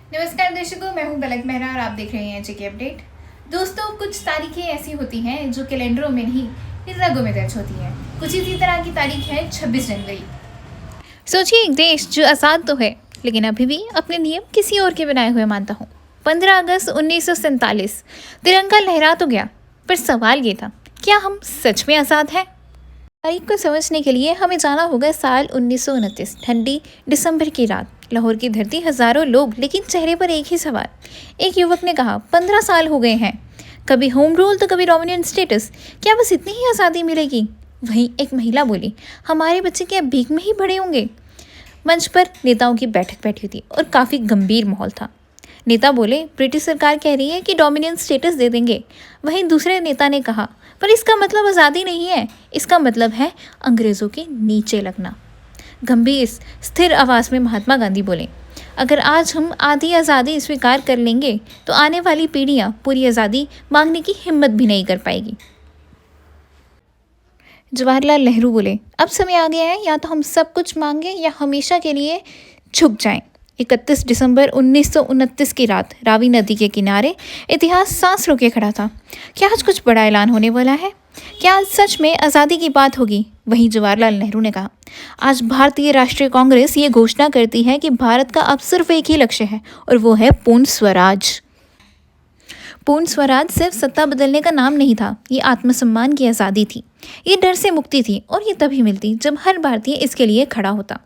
नमस्कार दर्शकों, मैं हूं पलक मेहरा और आप देख रहे हैं जेके अपडेट। दोस्तों, कुछ तारीखें ऐसी होती हैं जो कैलेंडरों में नहीं, रगों में दर्ज होती हैं। कुछ इसी तरह की तारीख है 26 जनवरी। सोचिए, एक देश जो आज़ाद तो है लेकिन अभी भी अपने नियम किसी और के बनाए हुए मानता हूँ। 15 अगस्त 1947 तिरंगा लहरा तो गया, पर सवाल ये था, क्या हम सच में आज़ाद हैं? तारीख को समझने के लिए हमें जाना होगा साल 1929। ठंडी दिसंबर की रात, लाहौर की धरती, हजारों लोग, लेकिन चेहरे पर एक ही सवाल। एक युवक ने कहा, 15 साल हो गए हैं, कभी होम रूल तो कभी डोमिनेंट स्टेटस, क्या बस इतनी ही आज़ादी मिलेगी? वहीं एक महिला बोली, हमारे बच्चे क्या भीख में ही बड़े होंगे? मंच पर नेताओं की बैठक बैठी थी और काफ़ी गंभीर माहौल था। नेता बोले, ब्रिटिश सरकार कह रही है कि डोमिनेंट स्टेटस दे देंगे। वहीं दूसरे नेता ने कहा, पर इसका मतलब आज़ादी नहीं है, इसका मतलब है अंग्रेज़ों के नीचे लगना। गंभीर स्थिर आवाज़ में महात्मा गांधी बोले, अगर आज हम आधी आज़ादी स्वीकार कर लेंगे तो आने वाली पीढ़ियां पूरी आज़ादी मांगने की हिम्मत भी नहीं कर पाएगी। जवाहरलाल नेहरू बोले, अब समय आ गया है, या तो हम सब कुछ मांगे या हमेशा के लिए झुक जाएं। 31 दिसंबर 1929 की रात, रावी नदी के किनारे इतिहास सांस रोके खड़ा था। क्या आज कुछ बड़ा ऐलान होने वाला है? क्या आज सच में आज़ादी की बात होगी? वहीं जवाहरलाल नेहरू ने कहा, आज भारतीय राष्ट्रीय कांग्रेस ये घोषणा करती है कि भारत का अब सिर्फ एक ही लक्ष्य है, और वो है पूर्ण स्वराज। पूर्ण स्वराज सिर्फ सत्ता बदलने का नाम नहीं था, ये आत्मसम्मान की आज़ादी थी, ये डर से मुक्ति थी, और ये तभी मिलती जब हर भारतीय इसके लिए खड़ा होता।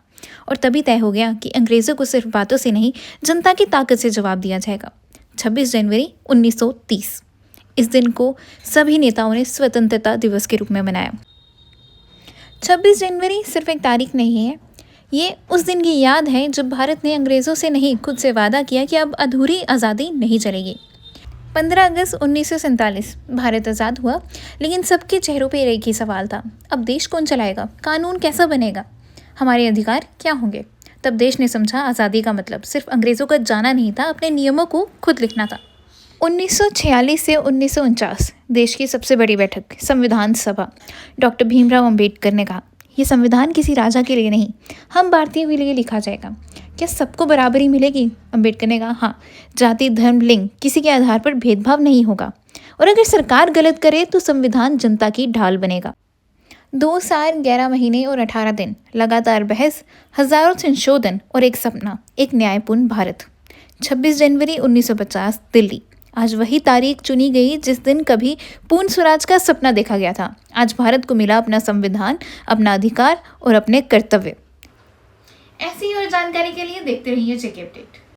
और तभी तय हो गया कि अंग्रेज़ों को सिर्फ बातों से नहीं, जनता की ताकत से जवाब दिया जाएगा। 26 जनवरी 1930, इस दिन को सभी नेताओं ने स्वतंत्रता दिवस के रूप में मनाया। 26 जनवरी सिर्फ एक तारीख नहीं है, ये उस दिन की याद है जब भारत ने अंग्रेज़ों से नहीं, खुद से वादा किया कि अब अधूरी आज़ादी नहीं चलेगी। 15 अगस्त 1947 भारत आज़ाद हुआ, लेकिन सबके चेहरों पर एक ही सवाल था, अब देश कौन चलाएगा? कानून कैसा बनेगा? हमारे अधिकार क्या होंगे? तब देश ने समझा, आज़ादी का मतलब सिर्फ अंग्रेज़ों का जाना नहीं था, अपने नियमों को खुद लिखना था। 1946 से 1949 देश की सबसे बड़ी बैठक, संविधान सभा। डॉक्टर भीमराव अंबेडकर ने कहा, ये संविधान किसी राजा के लिए नहीं, हम भारतीयों के लिए लिखा जाएगा। क्या सबको बराबरी मिलेगी? अंबेडकर ने कहा, हाँ, जाति, धर्म, लिंग, किसी के आधार पर भेदभाव नहीं होगा, और अगर सरकार गलत करे तो संविधान जनता की ढाल बनेगा। 2 साल 11 महीने और 18 दिन लगातार बहस, हजारों संशोधन और एक सपना, एक न्यायपूर्ण भारत। 26 जनवरी 1950 दिल्ली, आज वही तारीख चुनी गई जिस दिन कभी पूर्ण स्वराज का सपना देखा गया था। आज भारत को मिला अपना संविधान, अपना अधिकार और अपने कर्तव्य। ऐसी और जानकारी के लिए देखते रहिए जेके अपडेट।